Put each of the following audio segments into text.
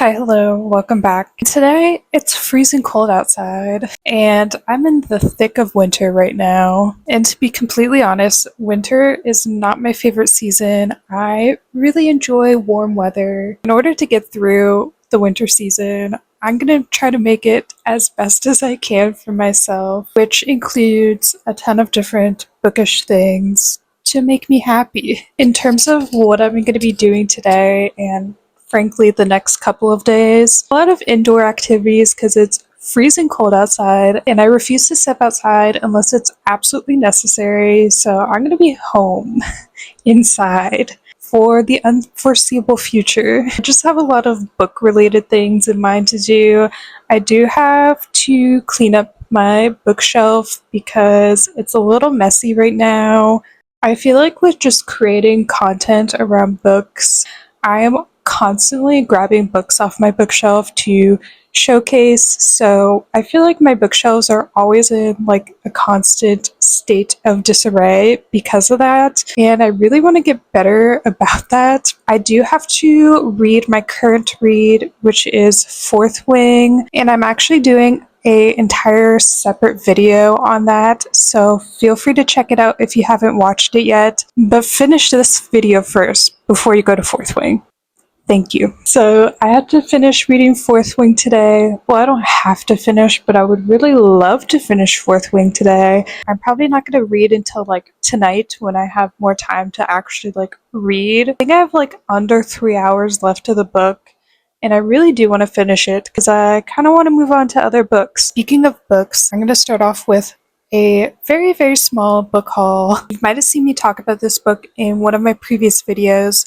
Hi, hello, welcome back. Today it's freezing cold outside, and I'm in the thick of winter right now. And to be completely honest, winter is not my favorite season. I really enjoy warm weather. In order to get through the winter season, I'm gonna try to make it as best as I can for myself, which includes a ton of different bookish things to make me happy. In terms of what I'm going to be doing today and frankly the next couple of days, a lot of indoor activities because it's freezing cold outside and I refuse to step outside unless it's absolutely necessary. So I'm going to be home inside for the unforeseeable future. I just have a lot of book related things in mind to do. I do have to clean up my bookshelf because it's a little messy right now. I feel like with just creating content around books, I am constantly grabbing books off my bookshelf to showcase. So I feel like my bookshelves are always in like a constant state of disarray because of that. And I really want to get better about that. I do have to read my current read, which is Fourth Wing, and I'm actually doing a entire separate video on that, so feel free to check it out if you haven't watched it yet. But finish this video first before you go to Fourth Wing. Thank you. So I had to finish reading Fourth Wing today. Well, I don't have to finish, but I would really love to finish Fourth Wing today. I'm probably not going to read until like tonight when I have more time to actually like read. I think I have like under 3 hours left of the book. And I really do want to finish it because I kind of want to move on to other books. Speaking of books, I'm going to start off with a very, very small book haul. You might have seen me talk about this book in one of my previous videos,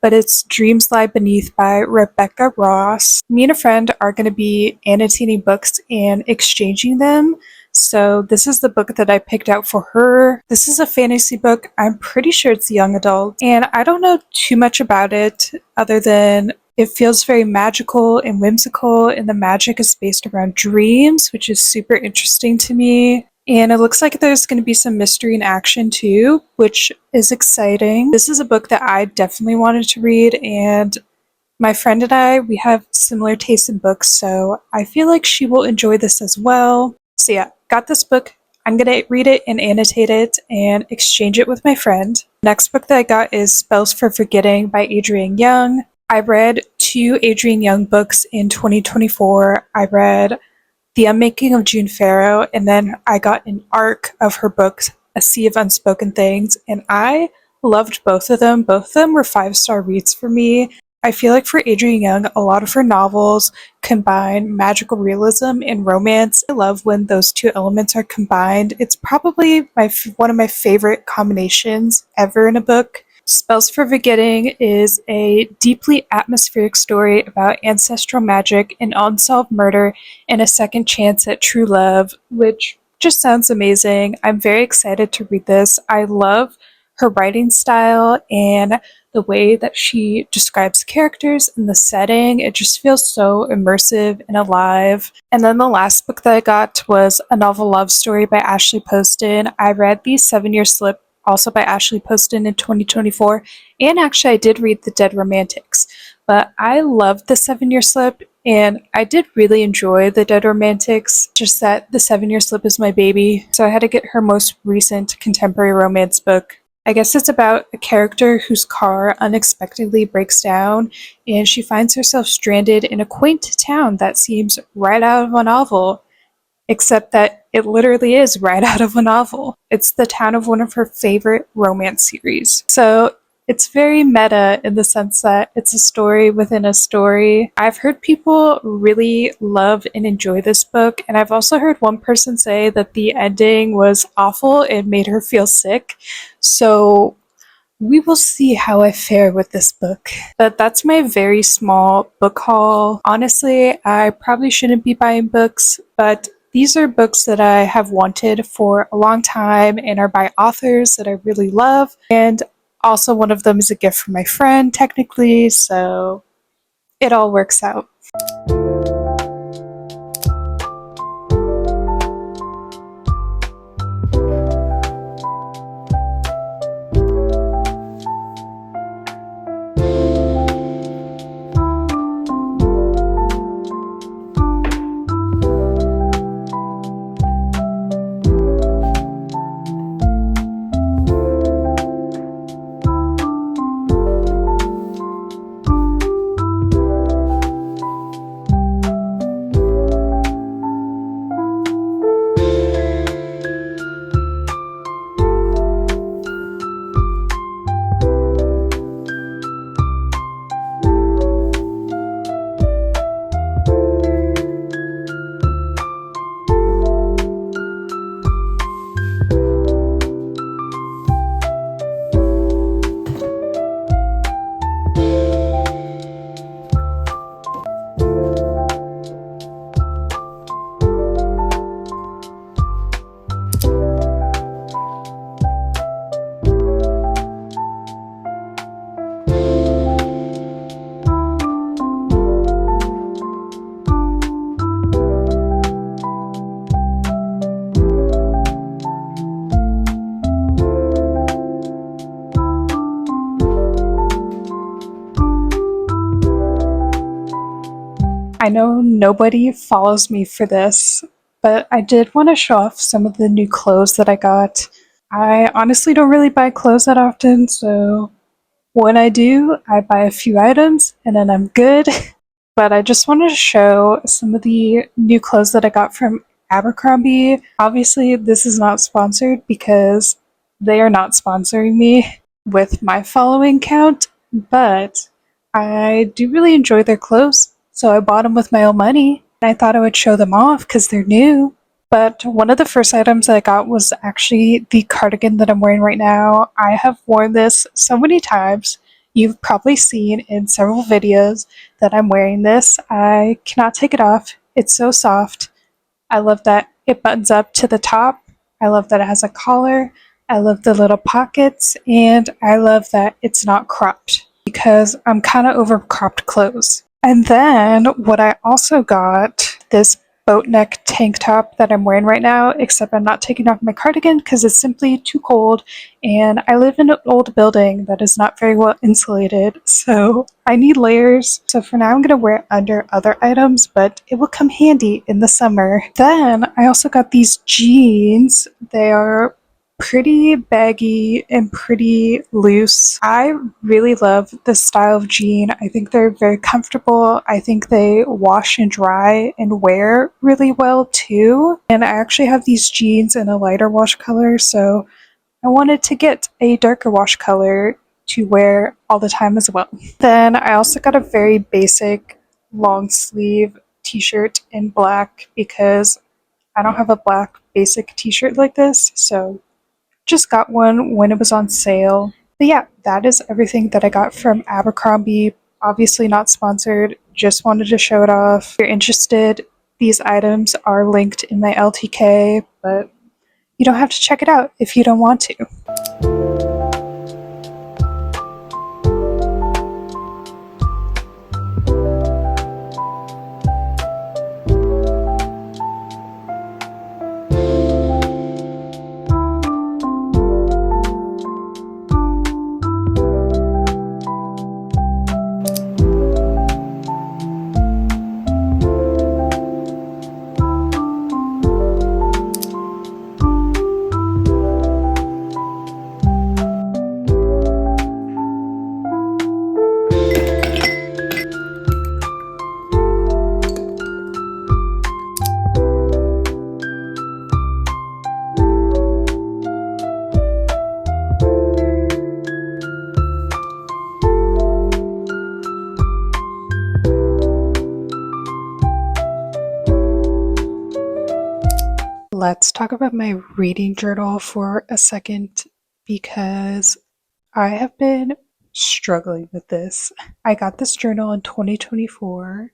but it's Dreams Lie Beneath by Rebecca Ross. Me and a friend are going to be annotating books and exchanging them. So this is the book that I picked out for her. This is a fantasy book. I'm pretty sure it's young adult. And I don't know too much about it other than it feels very magical and whimsical, and the magic is based around dreams, which is super interesting to me. And it looks like there's going to be some mystery and action too, which is exciting. This is a book that I definitely wanted to read, and my friend and I, we have similar tastes in books, so I feel like she will enjoy this as well. So yeah, got this book. I'm going to read it and annotate it and exchange it with my friend. Next book that I got is Spells for Forgetting by Adrienne Young. I read 2 Adrienne Young books in 2024. I read The Unmaking of June Farrow, and then I got an arc of her books, A Sea of Unspoken Things, and I loved both of them. Both of them were 5-star reads for me. I feel like for Adrienne Young, a lot of her novels combine magical realism and romance. I love when those 2 elements are combined. It's probably one of my favorite combinations ever in a book. Spells for Forgetting is a deeply atmospheric story about ancestral magic, an unsolved murder, and a second chance at true love, which just sounds amazing. I'm very excited to read this. I love her writing style and the way that she describes characters and the setting. It just feels so immersive and alive. And then the last book that I got was a novel love story by Ashley Poston. I read The 7-Year Slip, also by Ashley Poston in 2024, and actually I did read The Dead Romantics, but I loved The 7-Year Slip, and I did really enjoy The Dead Romantics, just that The 7-Year Slip is my baby, so I had to get her most recent contemporary romance book. I guess it's about a character whose car unexpectedly breaks down, and she finds herself stranded in a quaint town that seems right out of a novel. Except that it literally is right out of a novel. It's the town of one of her favorite romance series. So it's very meta in the sense that it's a story within a story. I've heard people really love and enjoy this book, and I've also heard one person say that the ending was awful and made her feel sick. So we will see how I fare with this book. But that's my very small book haul. Honestly, I probably shouldn't be buying books, but these are books that I have wanted for a long time and are by authors that I really love. And also one of them is a gift from my friend, technically, so it all works out. I know nobody follows me for this, but I did want to show off some of the new clothes that I got. I honestly don't really buy clothes that often, so when I do, I buy a few items and then I'm good. But I just wanted to show some of the new clothes that I got from Abercrombie. Obviously, this is not sponsored because they are not sponsoring me with my following count, but I do really enjoy their clothes, so I bought them with my own money. And I thought I would show them off because they're new. But one of the first items I got was actually the cardigan that I'm wearing right now. I have worn this so many times. You've probably seen in several videos that I'm wearing this. I cannot take it off. It's so soft. I love that it buttons up to the top. I love that it has a collar. I love the little pockets. And I love that it's not cropped because I'm kind of over cropped clothes. And then what I also got, this boat neck tank top that I'm wearing right now, except I'm not taking off my cardigan because it's simply too cold and I live in an old building that is not very well insulated, so I need layers. So for now I'm going to wear it under other items, but it will come handy in the summer. Then I also got these jeans. They are pretty baggy and pretty loose. I really love this style of jean. I think they're very comfortable. I think they wash and dry and wear really well too. And I actually have these jeans in a lighter wash color, so I wanted to get a darker wash color to wear all the time as well. Then I also got a very basic long sleeve t-shirt in black because I don't have a black basic t-shirt like this, so just got one when it was on sale. But yeah, that is everything that I got from Abercrombie. Obviously not sponsored, just wanted to show it off. If you're interested, these items are linked in my LTK, but you don't have to check it out if you don't want to. Let's talk about my reading journal for a second because I have been struggling with this. I got this journal in 2024,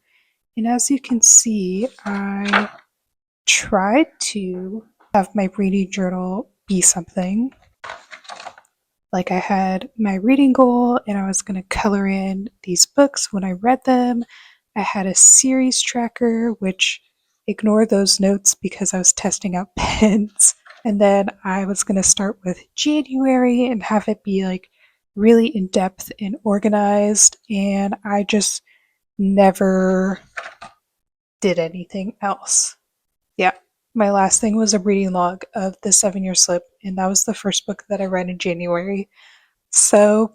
and as you can see, I tried to have my reading journal be something. Like I had my reading goal and I was going to color in these books when I read them. I had a series tracker, which ignore those notes because I was testing out pens. And then I was going to start with January and have it be like really in depth and organized. And I just never did anything else. Yeah. My last thing was a reading log of the 7-Year Slip, and that was the first book that I read in January. So,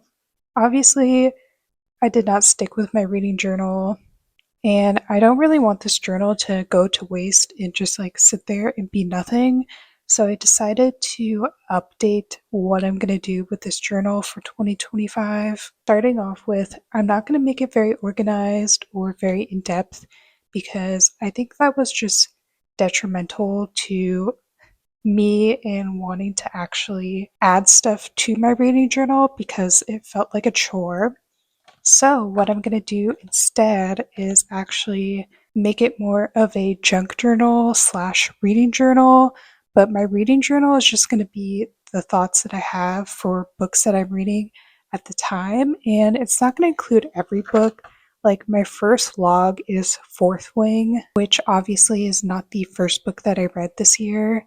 obviously, I did not stick with my reading journal, and I don't really want this journal to go to waste and just like sit there and be nothing. So, I decided to update what I'm going to do with this journal for 2025. Starting off with, I'm not going to make it very organized or very in depth because I think that was just detrimental to me and wanting to actually add stuff to my reading journal because it felt like a chore. So what I'm going to do instead is actually make it more of a junk journal slash reading journal, but my reading journal is just going to be the thoughts that I have for books that I'm reading at the time, and it's not going to include every book. Like my first log is Fourth Wing, which obviously is not the first book that I read this year,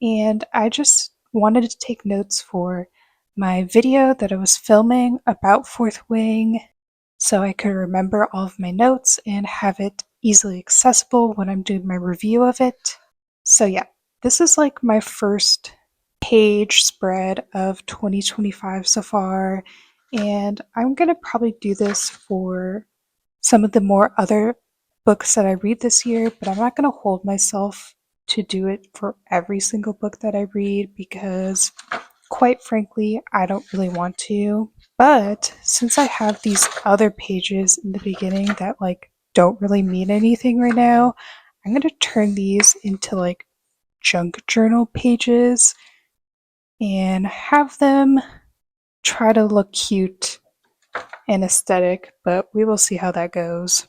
and I just wanted to take notes for my video that I was filming about Fourth Wing so I could remember all of my notes and have it easily accessible when I'm doing my review of it. So, yeah, this is like my first page spread of 2025 so far, and I'm gonna probably do this for some of the more other books that I read this year, but I'm not gonna hold myself to do it for every single book that I read because, quite frankly, I don't really want to. But since I have these other pages in the beginning that like don't really mean anything right now, I'm going to turn these into like junk journal pages and have them try to look cute and aesthetic, but we will see how that goes.